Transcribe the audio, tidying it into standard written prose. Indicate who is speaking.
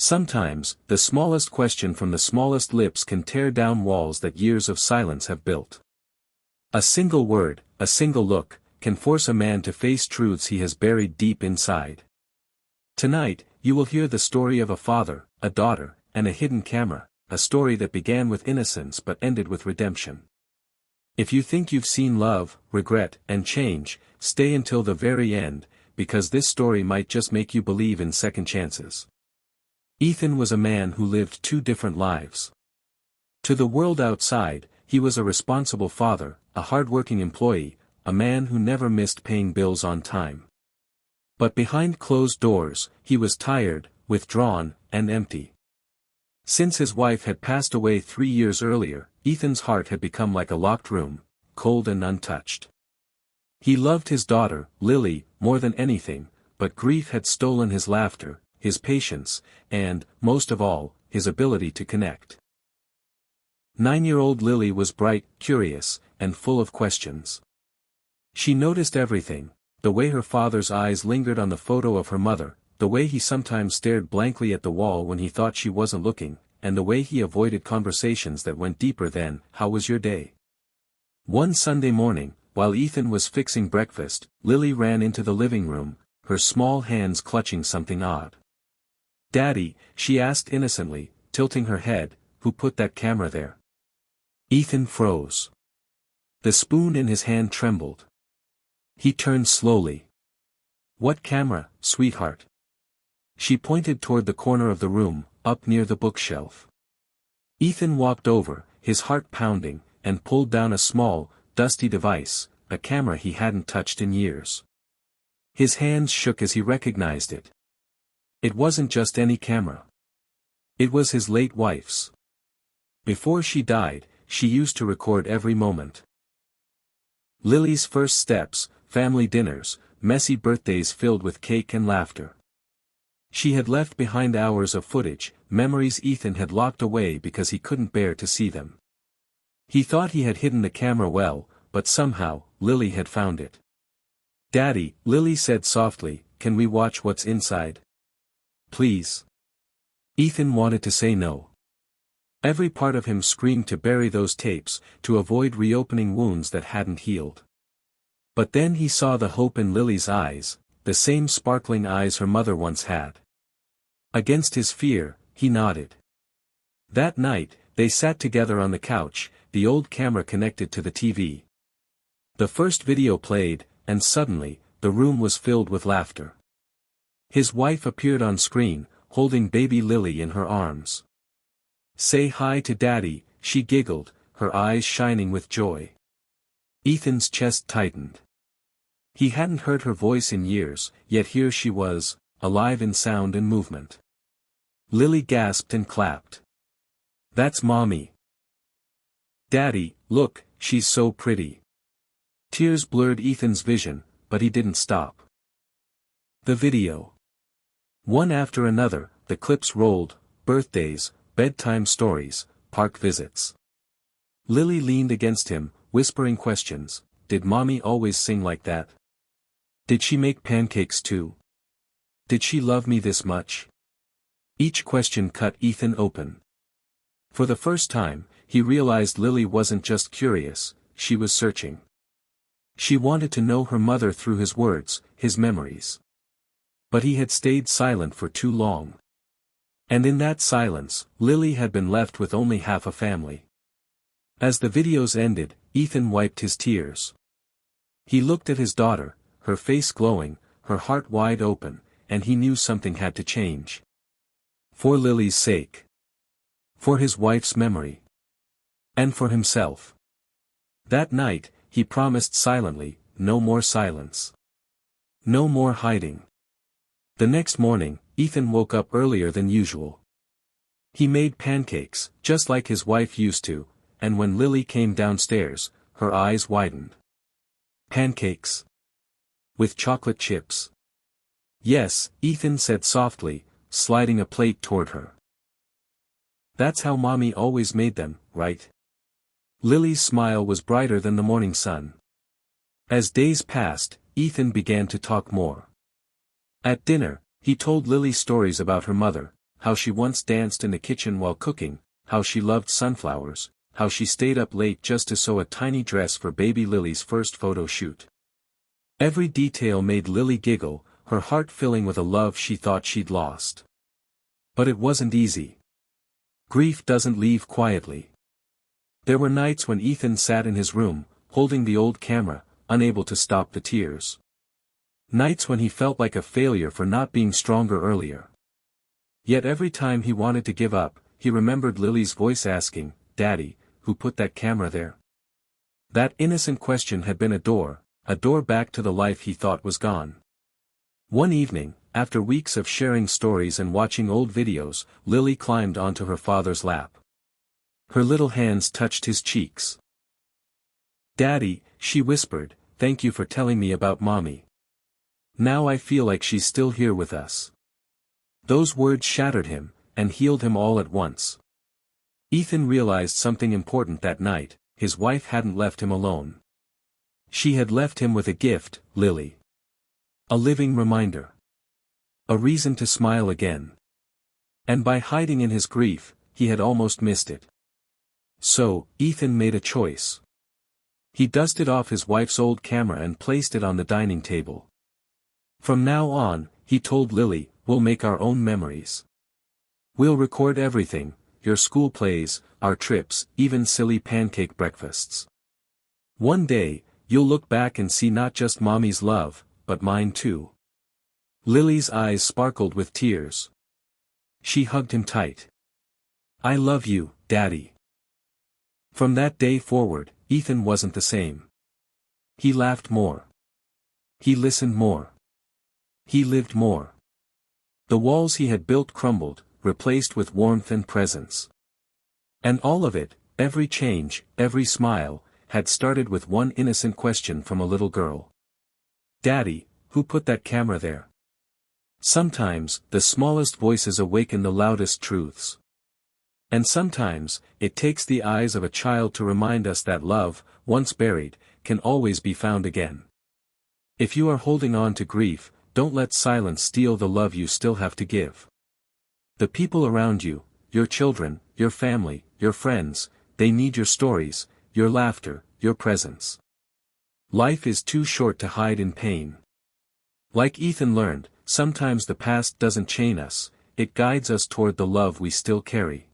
Speaker 1: Sometimes, the smallest question from the smallest lips can tear down walls that years of silence have built. A single word, a single look, can force a man to face truths he has buried deep inside. Tonight, you will hear the story of a father, a daughter, and a hidden camera, a story that began with innocence but ended with redemption. If you think you've seen love, regret, and change, stay until the very end, because this story might just make you believe in second chances. Ethan was a man who lived two different lives. To the world outside, he was a responsible father, a hard-working employee, a man who never missed paying bills on time. But behind closed doors, he was tired, withdrawn, and empty. Since his wife had passed away 3 years earlier, Ethan's heart had become like a locked room, cold and untouched. He loved his daughter, Lily, more than anything, but grief had stolen his laughter, his patience, and, most of all, his ability to connect. 9-year-old Lily was bright, curious, and full of questions. She noticed everything, the way her father's eyes lingered on the photo of her mother, the way he sometimes stared blankly at the wall when he thought she wasn't looking, and the way he avoided conversations that went deeper than, "How was your day?" One Sunday morning, while Ethan was fixing breakfast, Lily ran into the living room, her small hands clutching something odd. "Daddy," she asked innocently, tilting her head, "who put that camera there?" Ethan froze. The spoon in his hand trembled. He turned slowly. "What camera, sweetheart?" She pointed toward the corner of the room, up near the bookshelf. Ethan walked over, his heart pounding, and pulled down a small, dusty device, a camera he hadn't touched in years. His hands shook as he recognized it. It wasn't just any camera. It was his late wife's. Before she died, she used to record every moment. Lily's first steps, family dinners, messy birthdays filled with cake and laughter. She had left behind hours of footage, memories Ethan had locked away because he couldn't bear to see them. He thought he had hidden the camera well, but somehow, Lily had found it. "Daddy," Lily said softly, "can we watch what's inside? Please." Ethan wanted to say no. Every part of him screamed to bury those tapes, to avoid reopening wounds that hadn't healed. But then he saw the hope in Lily's eyes, the same sparkling eyes her mother once had. Against his fear, he nodded. That night, they sat together on the couch, the old camera connected to the TV. The first video played, and suddenly, the room was filled with laughter. His wife appeared on screen, holding baby Lily in her arms. "Say hi to Daddy," she giggled, her eyes shining with joy. Ethan's chest tightened. He hadn't heard her voice in years, yet here she was, alive in sound and movement. Lily gasped and clapped. "That's Mommy." "Daddy, look, she's so pretty." Tears blurred Ethan's vision, but he didn't stop. The video. One after another, the clips rolled, birthdays, bedtime stories, park visits. Lily leaned against him, whispering questions. Did Mommy always sing like that? Did she make pancakes too? Did she love me this much? Each question cut Ethan open. For the first time, he realized Lily wasn't just curious, she was searching. She wanted to know her mother through his words, his memories. But he had stayed silent for too long. And in that silence, Lily had been left with only half a family. As the videos ended, Ethan wiped his tears. He looked at his daughter, her face glowing, her heart wide open, and he knew something had to change. For Lily's sake. For his wife's memory. And for himself. That night, he promised silently, no more silence. No more hiding. The next morning, Ethan woke up earlier than usual. He made pancakes, just like his wife used to, and when Lily came downstairs, her eyes widened. Pancakes? With chocolate chips? Yes, Ethan said softly, sliding a plate toward her. That's how Mommy always made them, right? Lily's smile was brighter than the morning sun. As days passed, Ethan began to talk more. At dinner, he told Lily stories about her mother, how she once danced in the kitchen while cooking, how she loved sunflowers, how she stayed up late just to sew a tiny dress for baby Lily's first photo shoot. Every detail made Lily giggle, her heart filling with a love she thought she'd lost. But it wasn't easy. Grief doesn't leave quietly. There were nights when Ethan sat in his room, holding the old camera, unable to stop the tears. Nights when he felt like a failure for not being stronger earlier. Yet every time he wanted to give up, he remembered Lily's voice asking, "Daddy, who put that camera there?" That innocent question had been a door back to the life he thought was gone. One evening, after weeks of sharing stories and watching old videos, Lily climbed onto her father's lap. Her little hands touched his cheeks. "Daddy," she whispered, "thank you for telling me about Mommy. Now I feel like she's still here with us." Those words shattered him, and healed him all at once. Ethan realized something important that night: his wife hadn't left him alone. She had left him with a gift, Lily. A living reminder. A reason to smile again. And by hiding in his grief, he had almost missed it. So, Ethan made a choice. He dusted off his wife's old camera and placed it on the dining table. From now on, he told Lily, we'll make our own memories. We'll record everything, your school plays, our trips, even silly pancake breakfasts. One day, you'll look back and see not just Mommy's love, but mine too. Lily's eyes sparkled with tears. She hugged him tight. "I love you, Daddy." From that day forward, Ethan wasn't the same. He laughed more. He listened more. He lived more. The walls he had built crumbled, replaced with warmth and presence. And all of it, every change, every smile, had started with one innocent question from a little girl. "Daddy, who put that camera there?" Sometimes, the smallest voices awaken the loudest truths. And sometimes, it takes the eyes of a child to remind us that love, once buried, can always be found again. If you are holding on to grief, don't let silence steal the love you still have to give. The people around you, your children, your family, your friends, they need your stories, your laughter, your presence. Life is too short to hide in pain. Like Ethan learned, sometimes the past doesn't chain us, it guides us toward the love we still carry.